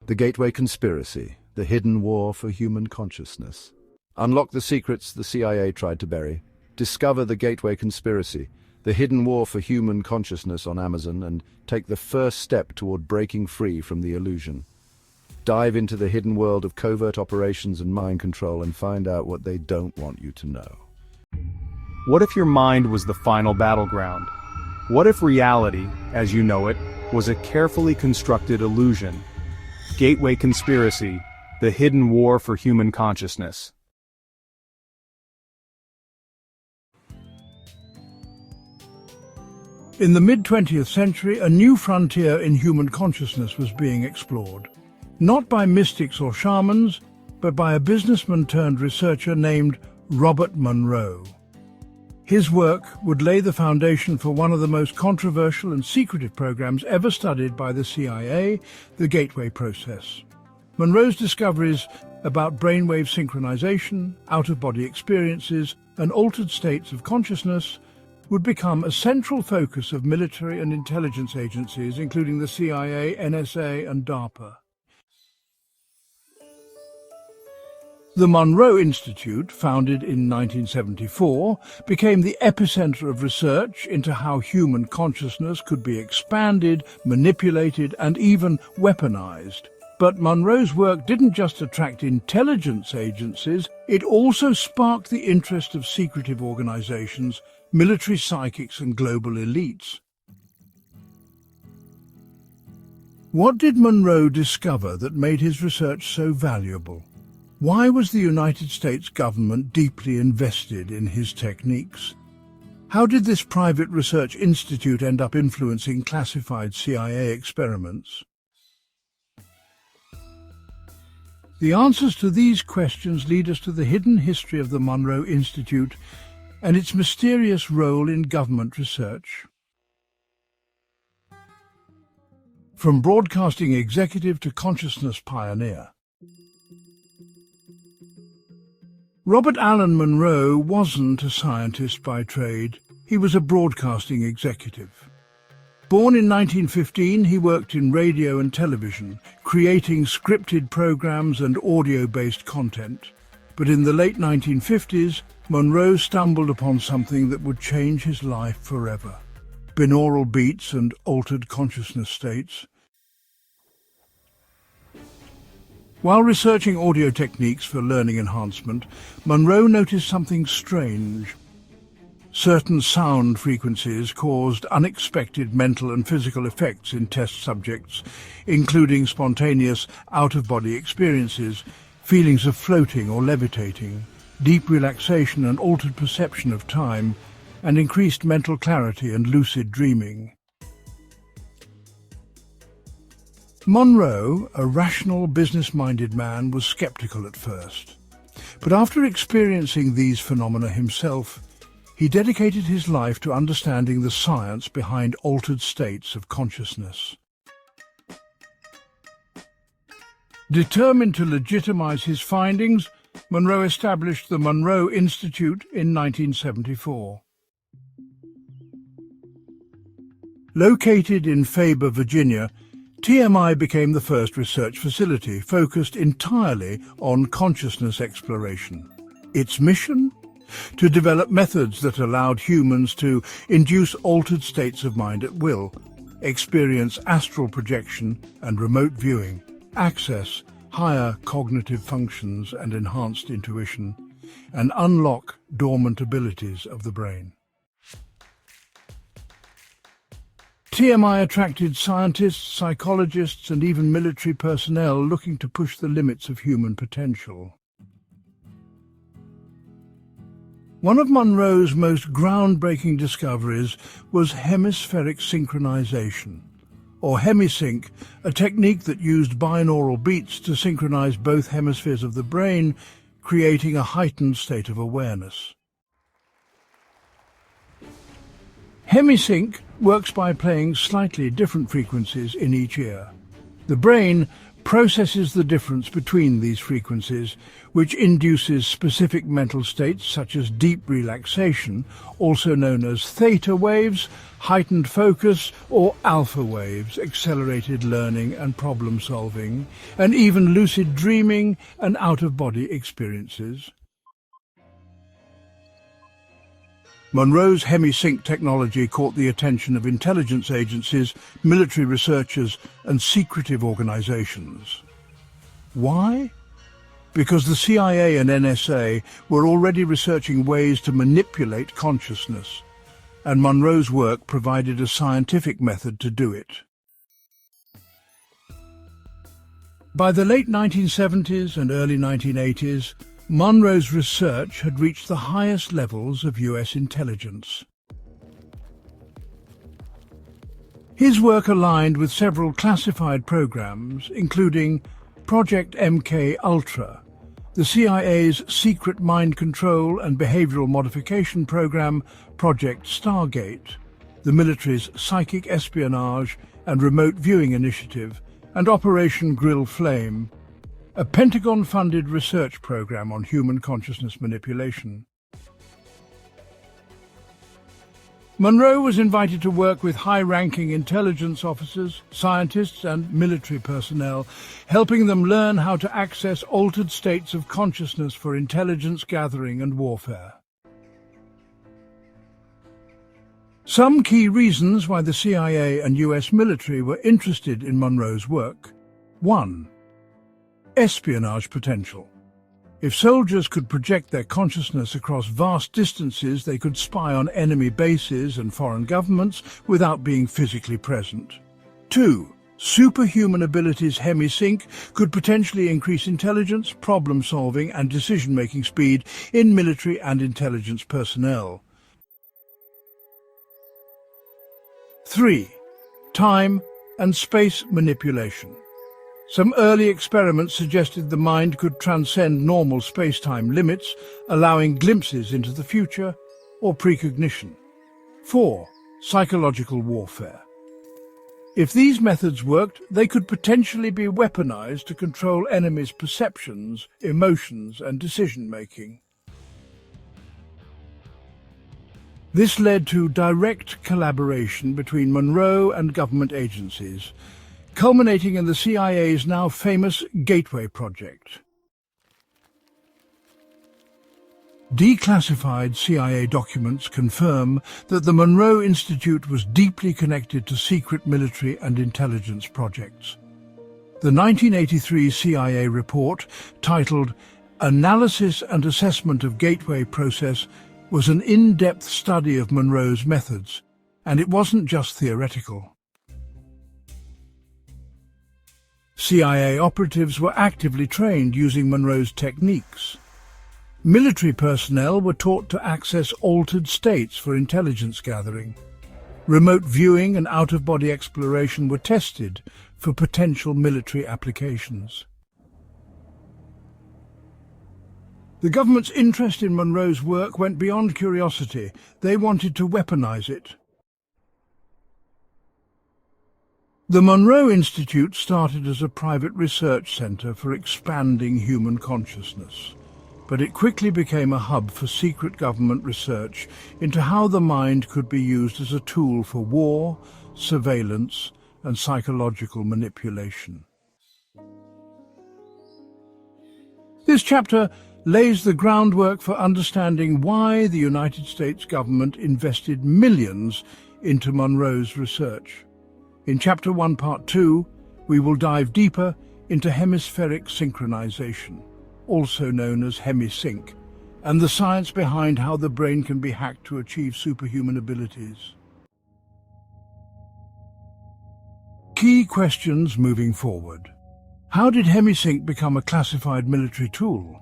The Gateway Conspiracy, the hidden war for human consciousness. Unlock the secrets the CIA tried to bury. Discover the Gateway Conspiracy, the hidden war for human consciousness on Amazon, and take the first step toward breaking free from the illusion. Dive into the hidden world of covert operations and mind control and find out what they don't want you to know. What if your mind was the final battleground? What if reality, as you know it, was a carefully constructed illusion? Gateway Conspiracy, the hidden war for human consciousness. In the mid-20th century, a new frontier in human consciousness was being explored. Not by mystics or shamans, but by a businessman-turned-researcher named Robert Monroe. His work would lay the foundation for one of the most controversial and secretive programs ever studied by the CIA, the Gateway Process. Monroe's discoveries about brainwave synchronization, out-of-body experiences, and altered states of consciousness would become a central focus of military and intelligence agencies, including the CIA, NSA, and DARPA. The Monroe Institute, founded in 1974, became the epicenter of research into how human consciousness could be expanded, manipulated, and even weaponized. But Monroe's work didn't just attract intelligence agencies, it also sparked the interest of secretive organizations, military psychics, and global elites. What did Monroe discover that made his research so valuable? Why was the United States government deeply invested in his techniques? How did this private research institute end up influencing classified CIA experiments? The answers to these questions lead us to the hidden history of the Monroe Institute and its mysterious role in government research. From broadcasting executive to consciousness pioneer, Robert Allen Monroe wasn't a scientist by trade. He was a broadcasting executive. Born in 1915, he worked in radio and television, creating scripted programs and audio-based content. But in the late 1950s, Monroe stumbled upon something that would change his life forever: binaural beats and altered consciousness states. While researching audio techniques for learning enhancement, Monroe noticed something strange. Certain sound frequencies caused unexpected mental and physical effects in test subjects, including spontaneous out-of-body experiences, feelings of floating or levitating, deep relaxation and altered perception of time, and increased mental clarity and lucid dreaming. Monroe, a rational, business-minded man, was skeptical at first. But after experiencing these phenomena himself, he dedicated his life to understanding the science behind altered states of consciousness. Determined to legitimize his findings, Monroe established the Monroe Institute in 1974. Located in Faber, Virginia, TMI became the first research facility focused entirely on consciousness exploration. Its mission? To develop methods that allowed humans to induce altered states of mind at will, experience astral projection and remote viewing, access higher cognitive functions and enhanced intuition, and unlock dormant abilities of the brain. TMI attracted scientists, psychologists, and even military personnel looking to push the limits of human potential. One of Monroe's most groundbreaking discoveries was hemispheric synchronization, or hemisync, a technique that used binaural beats to synchronize both hemispheres of the brain, creating a heightened state of awareness. Hemisync works by playing slightly different frequencies in each ear. The brain processes the difference between these frequencies, which induces specific mental states such as deep relaxation, also known as theta waves, heightened focus, or alpha waves, accelerated learning and problem solving, and even lucid dreaming and out-of-body experiences. Monroe's HemiSync technology caught the attention of intelligence agencies, military researchers, and secretive organizations. Why? Because the CIA and NSA were already researching ways to manipulate consciousness, and Monroe's work provided a scientific method to do it. By the late 1970s and early 1980s, Monroe's research had reached the highest levels of US intelligence. His work aligned with several classified programs, including Project MK Ultra, the CIA's secret mind control and behavioral modification program, Project Stargate, the military's psychic espionage and remote viewing initiative, and Operation Grill Flame, a Pentagon-funded research program on human consciousness manipulation. Monroe was invited to work with high-ranking intelligence officers, scientists, and military personnel, helping them learn how to access altered states of consciousness for intelligence gathering and warfare. Some key reasons why the CIA and US military were interested in Monroe's work. 1. Espionage potential. If soldiers could project their consciousness across vast distances, they could spy on enemy bases and foreign governments without being physically present. 2. Superhuman abilities HemiSync could potentially increase intelligence, problem-solving and decision-making speed in military and intelligence personnel. 3. Time and space manipulation. Some early experiments suggested the mind could transcend normal space-time limits, allowing glimpses into the future or precognition. 4. Psychological warfare. If these methods worked, they could potentially be weaponized to control enemies' perceptions, emotions, and decision-making. This led to direct collaboration between Monroe and government agencies, culminating in the CIA's now famous Gateway Project. Declassified CIA documents confirm that the Monroe Institute was deeply connected to secret military and intelligence projects. The 1983 CIA report, titled Analysis and Assessment of Gateway Process, was an in-depth study of Monroe's methods, and it wasn't just theoretical. CIA operatives were actively trained using Monroe's techniques. Military personnel were taught to access altered states for intelligence gathering. Remote viewing and out-of-body exploration were tested for potential military applications. The government's interest in Monroe's work went beyond curiosity. They wanted to weaponize it. The Monroe Institute started as a private research center for expanding human consciousness, but it quickly became a hub for secret government research into how the mind could be used as a tool for war, surveillance, and psychological manipulation. This chapter lays the groundwork for understanding why the United States government invested millions into Monroe's research. In Chapter 1, Part 2, we will dive deeper into hemispheric synchronization, also known as HemiSync, and the science behind how the brain can be hacked to achieve superhuman abilities. Key questions moving forward. How did HemiSync become a classified military tool?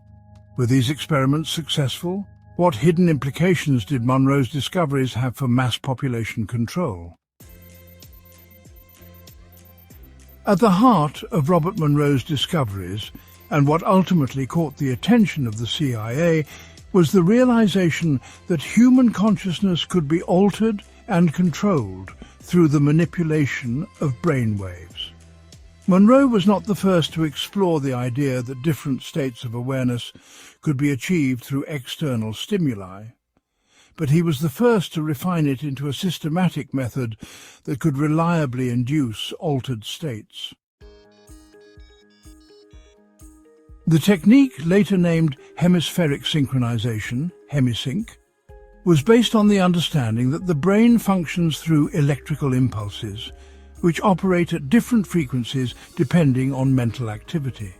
Were these experiments successful? What hidden implications did Monroe's discoveries have for mass population control? At the heart of Robert Monroe's discoveries, and what ultimately caught the attention of the CIA, was the realization that human consciousness could be altered and controlled through the manipulation of brain waves. Monroe was not the first to explore the idea that different states of awareness could be achieved through external stimuli, but he was the first to refine it into a systematic method that could reliably induce altered states. The technique, later named hemispheric synchronization, hemisync, was based on the understanding that the brain functions through electrical impulses, which operate at different frequencies depending on mental activity.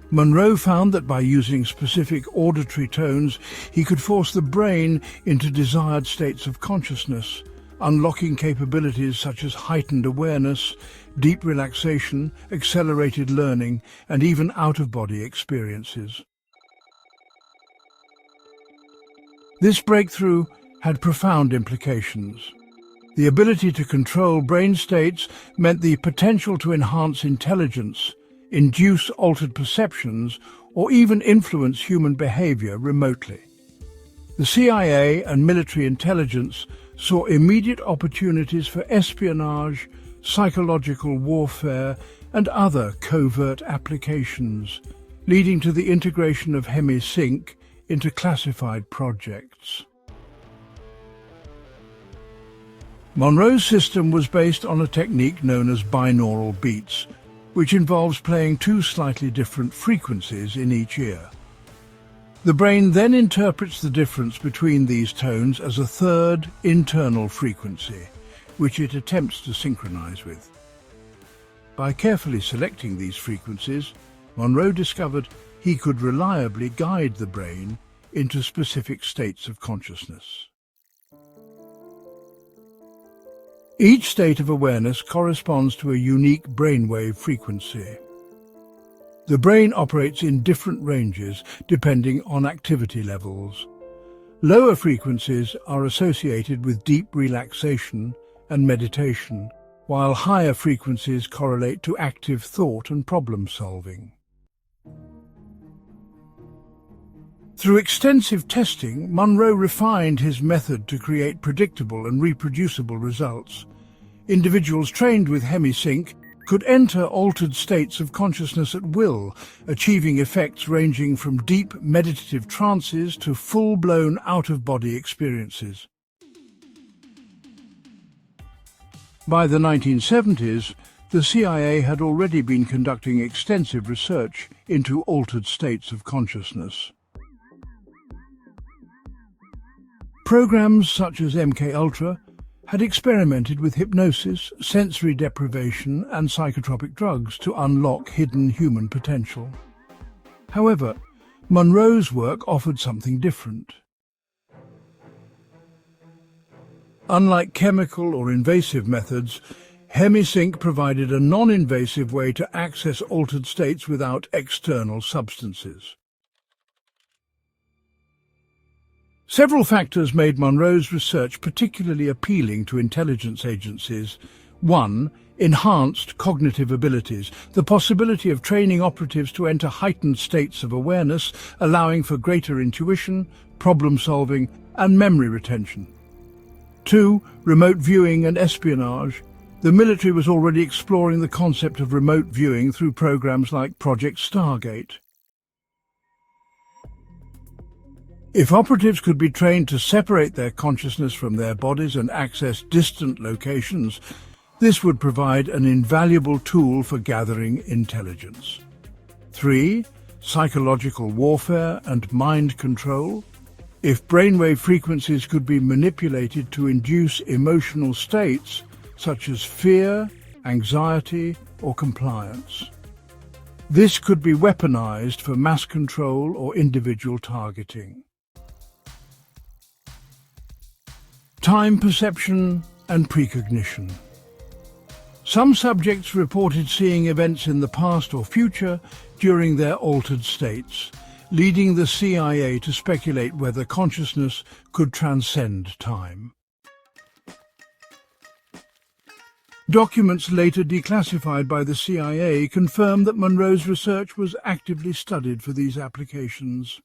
Monroe found that by using specific auditory tones, he could force the brain into desired states of consciousness, unlocking capabilities such as heightened awareness, deep relaxation, accelerated learning, and even out-of-body experiences. This breakthrough had profound implications. The ability to control brain states meant the potential to enhance intelligence, induce altered perceptions, or even influence human behavior remotely. The CIA and military intelligence saw immediate opportunities for espionage, psychological warfare, and other covert applications, leading to the integration of hemisync into classified projects. Monroe's system was based on a technique known as binaural beats, which involves playing two slightly different frequencies in each ear. The brain then interprets the difference between these tones as a third, internal frequency, which it attempts to synchronize with. By carefully selecting these frequencies, Monroe discovered he could reliably guide the brain into specific states of consciousness. Each state of awareness corresponds to a unique brainwave frequency. The brain operates in different ranges depending on activity levels. Lower frequencies are associated with deep relaxation and meditation, while higher frequencies correlate to active thought and problem-solving. Through extensive testing, Monroe refined his method to create predictable and reproducible results. Individuals trained with hemisync could enter altered states of consciousness at will, achieving effects ranging from deep meditative trances to full-blown out-of-body experiences. By the 1970s, the CIA had already been conducting extensive research into altered states of consciousness. Programs such as MKUltra had experimented with hypnosis, sensory deprivation, and psychotropic drugs to unlock hidden human potential. However, Monroe's work offered something different. Unlike chemical or invasive methods, hemisync provided a non-invasive way to access altered states without external substances. Several factors made Monroe's research particularly appealing to intelligence agencies. 1. Enhanced cognitive abilities, the possibility of training operatives to enter heightened states of awareness, allowing for greater intuition, problem-solving, and memory retention. 2. Remote viewing and espionage. The military was already exploring the concept of remote viewing through programs like Project Stargate. If operatives could be trained to separate their consciousness from their bodies and access distant locations, this would provide an invaluable tool for gathering intelligence. 3. Psychological warfare and mind control. If brainwave frequencies could be manipulated to induce emotional states such as fear, anxiety, or compliance, this could be weaponized for mass control or individual targeting. Time perception and precognition. Some subjects reported seeing events in the past or future during their altered states, leading the CIA to speculate whether consciousness could transcend time. Documents later declassified by the CIA confirm that Monroe's research was actively studied for these applications.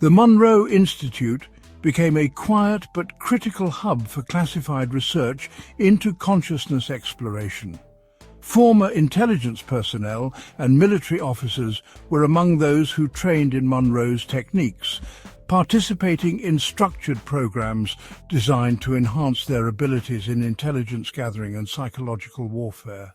The Monroe Institute became a quiet but critical hub for classified research into consciousness exploration. Former intelligence personnel and military officers were among those who trained in Monroe's techniques, participating in structured programs designed to enhance their abilities in intelligence gathering and psychological warfare.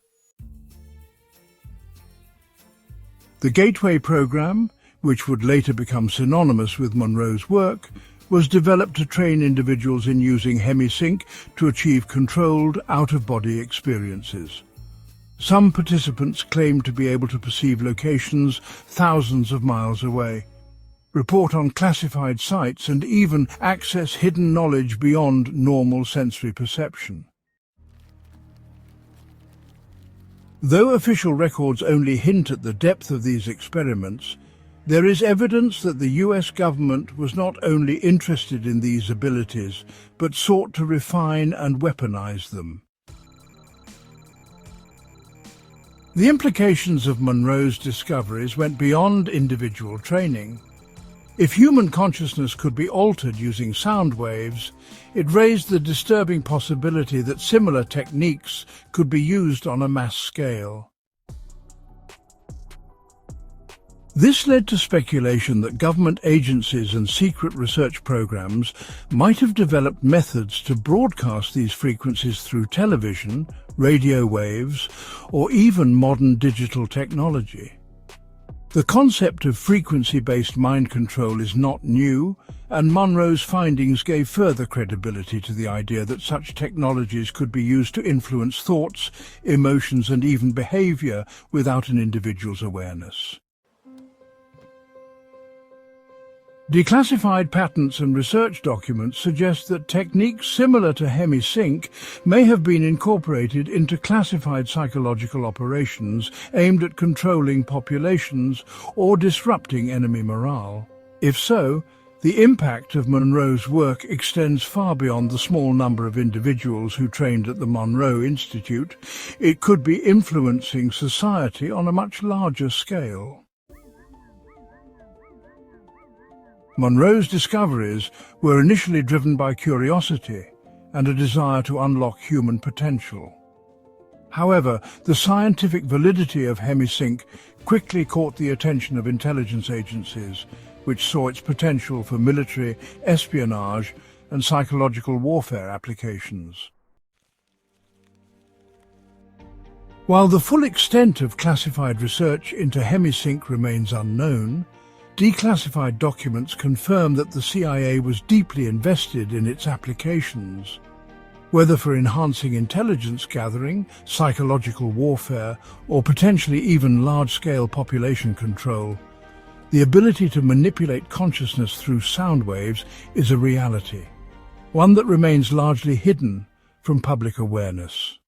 The Gateway program, which would later become synonymous with Monroe's work, was developed to train individuals in using hemisync to achieve controlled, out-of-body experiences. Some participants claimed to be able to perceive locations thousands of miles away, report on classified sites, and even access hidden knowledge beyond normal sensory perception. Though official records only hint at the depth of these experiments, there is evidence that the US government was not only interested in these abilities, but sought to refine and weaponize them. The implications of Monroe's discoveries went beyond individual training. If human consciousness could be altered using sound waves, it raised the disturbing possibility that similar techniques could be used on a mass scale. This led to speculation that government agencies and secret research programs might have developed methods to broadcast these frequencies through television, radio waves, or even modern digital technology. The concept of frequency-based mind control is not new, and Monroe's findings gave further credibility to the idea that such technologies could be used to influence thoughts, emotions, and even behavior without an individual's awareness. Declassified patents and research documents suggest that techniques similar to hemisync may have been incorporated into classified psychological operations aimed at controlling populations or disrupting enemy morale. If so, the impact of Monroe's work extends far beyond the small number of individuals who trained at the Monroe Institute. It could be influencing society on a much larger scale. Monroe's discoveries were initially driven by curiosity and a desire to unlock human potential. However, the scientific validity of hemisync quickly caught the attention of intelligence agencies, which saw its potential for military, espionage, and psychological warfare applications. While the full extent of classified research into hemisync remains unknown, declassified documents confirm that the CIA was deeply invested in its applications. Whether for enhancing intelligence gathering, psychological warfare, or potentially even large-scale population control, the ability to manipulate consciousness through sound waves is a reality, one that remains largely hidden from public awareness.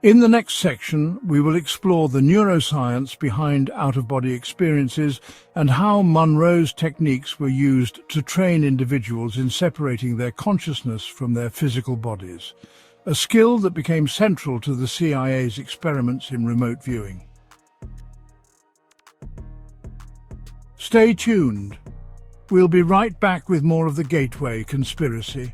In the next section, we will explore the neuroscience behind out-of-body experiences and how Monroe's techniques were used to train individuals in separating their consciousness from their physical bodies, a skill that became central to the CIA's experiments in remote viewing. Stay tuned. We'll be right back with more of the Gateway conspiracy.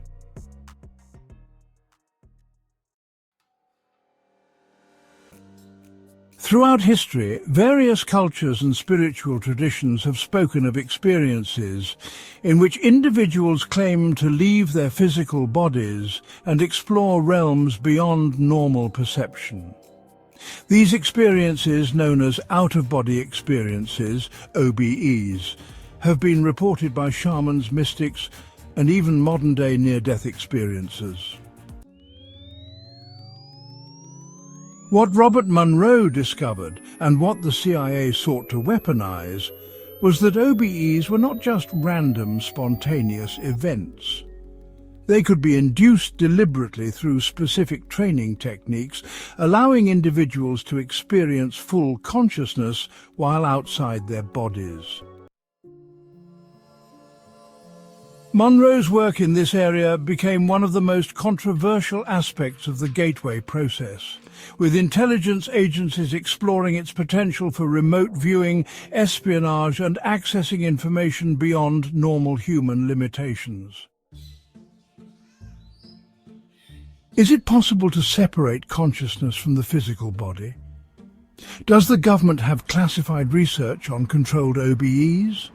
Throughout history, various cultures and spiritual traditions have spoken of experiences in which individuals claim to leave their physical bodies and explore realms beyond normal perception. These experiences, known as out-of-body experiences, OBEs, have been reported by shamans, mystics, and even modern-day near-death experiencers. What Robert Monroe discovered, and what the CIA sought to weaponize, was that OBEs were not just random, spontaneous events. They could be induced deliberately through specific training techniques, allowing individuals to experience full consciousness while outside their bodies. Monroe's work in this area became one of the most controversial aspects of the Gateway process, with intelligence agencies exploring its potential for remote viewing, espionage and accessing information beyond normal human limitations. Is it possible to separate consciousness from the physical body? Does the government have classified research on controlled OBEs?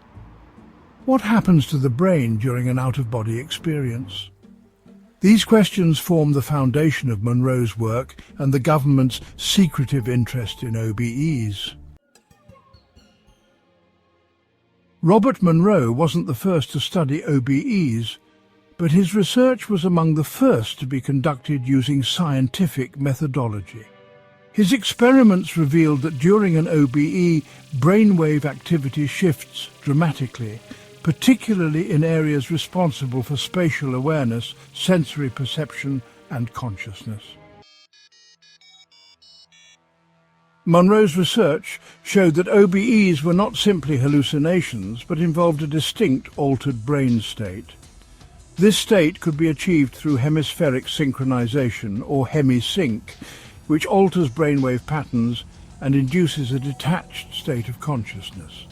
What happens to the brain during an out-of-body experience? These questions form the foundation of Monroe's work and the government's secretive interest in OBEs. Robert Monroe wasn't the first to study OBEs, but his research was among the first to be conducted using scientific methodology. His experiments revealed that during an OBE, brainwave activity shifts dramatically, particularly in areas responsible for spatial awareness, sensory perception, and consciousness. Monroe's research showed that OBEs were not simply hallucinations, but involved a distinct altered brain state. This state could be achieved through hemispheric synchronization, or hemisync, which alters brainwave patterns and induces a detached state of consciousness.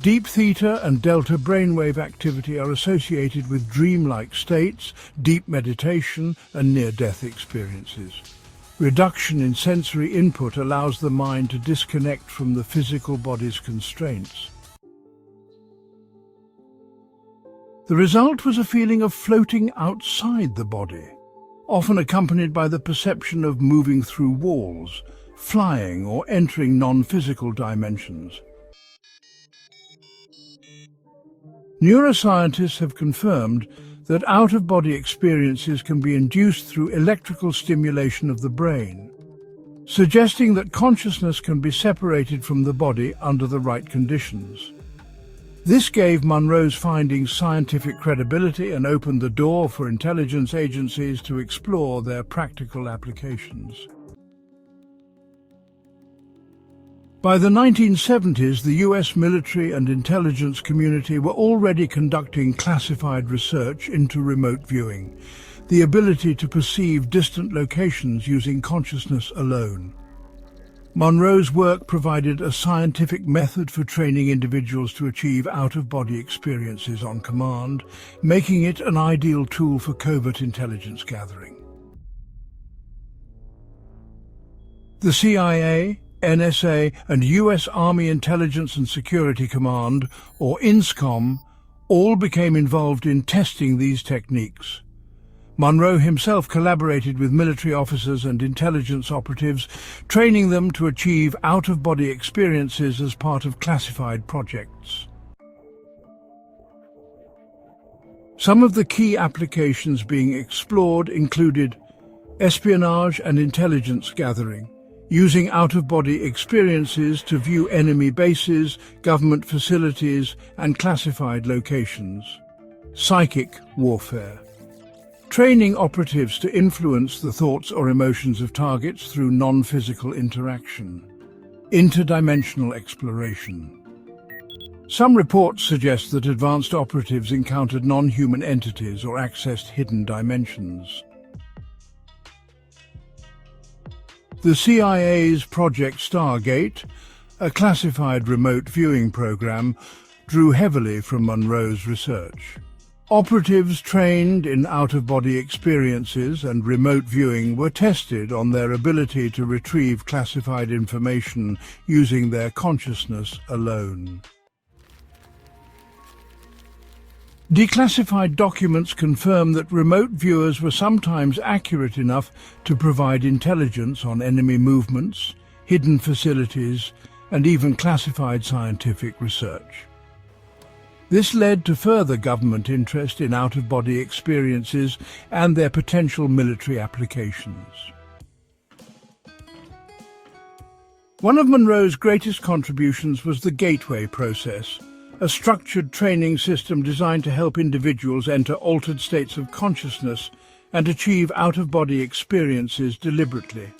Deep theta and delta brainwave activity are associated with dreamlike states, deep meditation, and near-death experiences. Reduction in sensory input allows the mind to disconnect from the physical body's constraints. The result was a feeling of floating outside the body, often accompanied by the perception of moving through walls, flying, or entering non-physical dimensions. Neuroscientists have confirmed that out-of-body experiences can be induced through electrical stimulation of the brain, suggesting that consciousness can be separated from the body under the right conditions. This gave Monroe's findings scientific credibility and opened the door for intelligence agencies to explore their practical applications. By the 1970s, the US military and intelligence community were already conducting classified research into remote viewing, the ability to perceive distant locations using consciousness alone. Monroe's work provided a scientific method for training individuals to achieve out-of-body experiences on command, making it an ideal tool for covert intelligence gathering. The CIA, NSA, and US Army Intelligence and Security Command, or INSCOM, all became involved in testing these techniques. Monroe himself collaborated with military officers and intelligence operatives, training them to achieve out-of-body experiences as part of classified projects. Some of the key applications being explored included espionage and intelligence gathering, using out-of-body experiences to view enemy bases, government facilities, and classified locations. Psychic warfare, training operatives to influence the thoughts or emotions of targets through non-physical interaction. Interdimensional exploration. Some reports suggest that advanced operatives encountered non-human entities or accessed hidden dimensions. The CIA's Project Stargate, a classified remote viewing program, drew heavily from Monroe's research. Operatives trained in out-of-body experiences and remote viewing were tested on their ability to retrieve classified information using their consciousness alone. Declassified documents confirm that remote viewers were sometimes accurate enough to provide intelligence on enemy movements, hidden facilities, and even classified scientific research. This led to further government interest in out-of-body experiences and their potential military applications. One of Monroe's greatest contributions was the Gateway process, a structured training system designed to help individuals enter altered states of consciousness and achieve out-of-body experiences deliberately.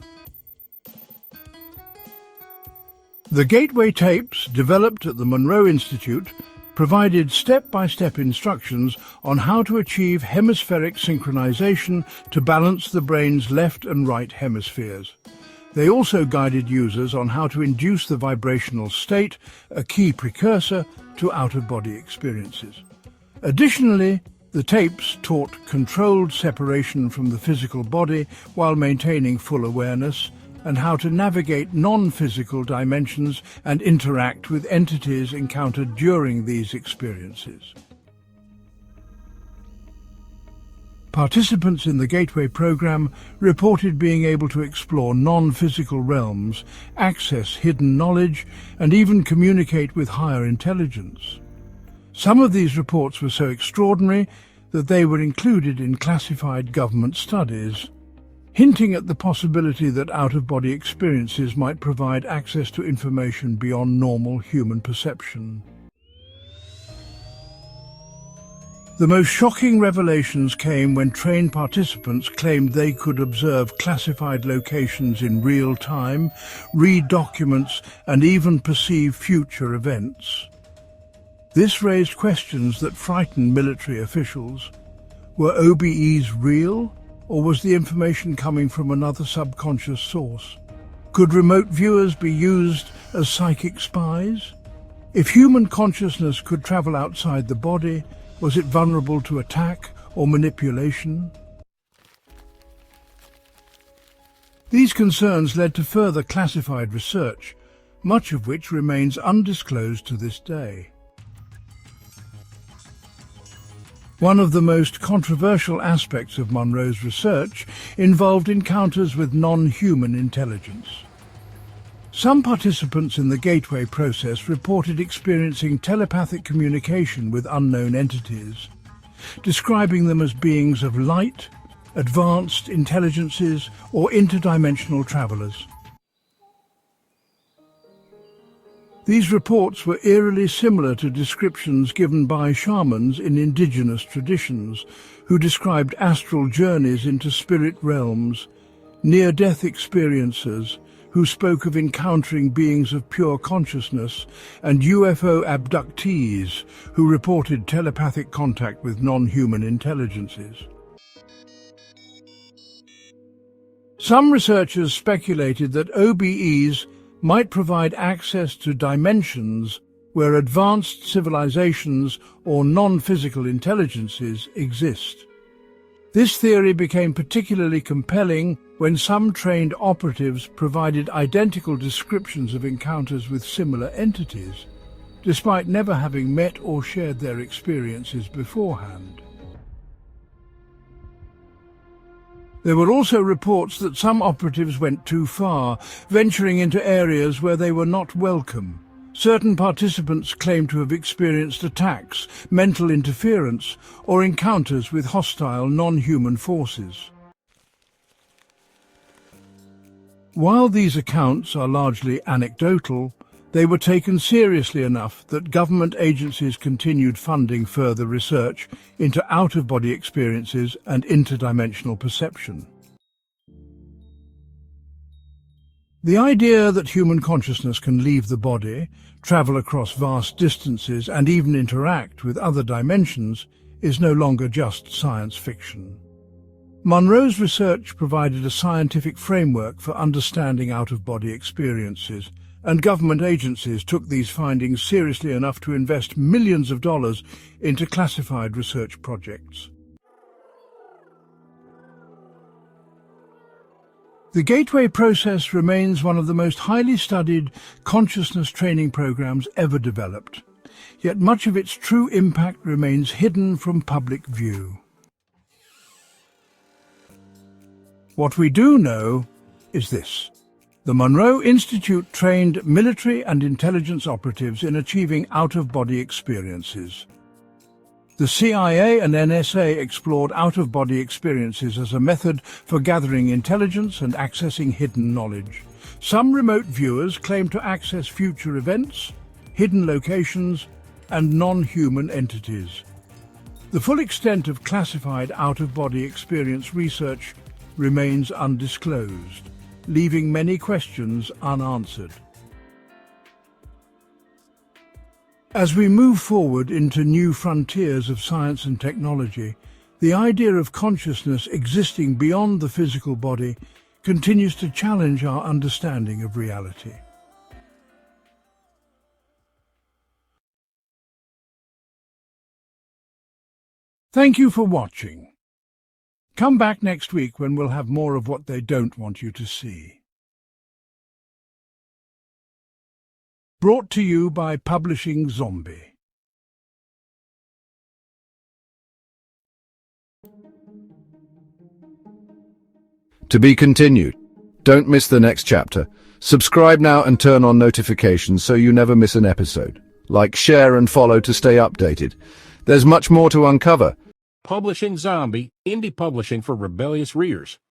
The Gateway tapes, developed at the Monroe Institute, provided step-by-step instructions on how to achieve hemispheric synchronization to balance the brain's left and right hemispheres. They also guided users on how to induce the vibrational state, a key precursor to out-of-body experiences. Additionally, the tapes taught controlled separation from the physical body while maintaining full awareness, and how to navigate non-physical dimensions and interact with entities encountered during these experiences. Participants in the Gateway program reported being able to explore non-physical realms, access hidden knowledge, and even communicate with higher intelligence. Some of these reports were so extraordinary that they were included in classified government studies, hinting at the possibility that out-of-body experiences might provide access to information beyond normal human perception. The most shocking revelations came when trained participants claimed they could observe classified locations in real time, read documents, and even perceive future events. This raised questions that frightened military officials. Were OBEs real, or was the information coming from another subconscious source? Could remote viewers be used as psychic spies? If human consciousness could travel outside the body, was it vulnerable to attack or manipulation? These concerns led to further classified research, much of which remains undisclosed to this day. One of the most controversial aspects of Monroe's research involved encounters with non-human intelligence. Some participants in the Gateway process reported experiencing telepathic communication with unknown entities, describing them as beings of light, advanced intelligences, or interdimensional travelers. These reports were eerily similar to descriptions given by shamans in indigenous traditions, who described astral journeys into spirit realms, near-death experiences, who spoke of encountering beings of pure consciousness, and UFO abductees, who reported telepathic contact with non-human intelligences. Some researchers speculated that OBEs might provide access to dimensions where advanced civilizations or non-physical intelligences exist. This theory became particularly compelling when some trained operatives provided identical descriptions of encounters with similar entities, despite never having met or shared their experiences beforehand. There were also reports that some operatives went too far, venturing into areas where they were not welcome. Certain participants claimed to have experienced attacks, mental interference, or encounters with hostile non-human forces. While these accounts are largely anecdotal, they were taken seriously enough that government agencies continued funding further research into out-of-body experiences and interdimensional perception. The idea that human consciousness can leave the body, travel across vast distances, and even interact with other dimensions is no longer just science fiction. Monroe's research provided a scientific framework for understanding out-of-body experiences, and government agencies took these findings seriously enough to invest millions of dollars into classified research projects. The Gateway process remains one of the most highly studied consciousness training programs ever developed, yet much of its true impact remains hidden from public view. What we do know is this. The Monroe Institute trained military and intelligence operatives in achieving out-of-body experiences. The CIA and NSA explored out-of-body experiences as a method for gathering intelligence and accessing hidden knowledge. Some remote viewers claim to access future events, hidden locations, and non-human entities. The full extent of classified out-of-body experience research remains undisclosed, leaving many questions unanswered. As we move forward into new frontiers of science and technology, the idea of consciousness existing beyond the physical body continues to challenge our understanding of reality. Thank you for watching. Come back next week when we'll have more of what they don't want you to see. Brought to you by Publishing Zombie. To be continued. Don't miss the next chapter. Subscribe now and turn on notifications so you never miss an episode. Like, share and follow to stay updated. There's much more to uncover. Publishing Zombie, indie publishing for rebellious readers.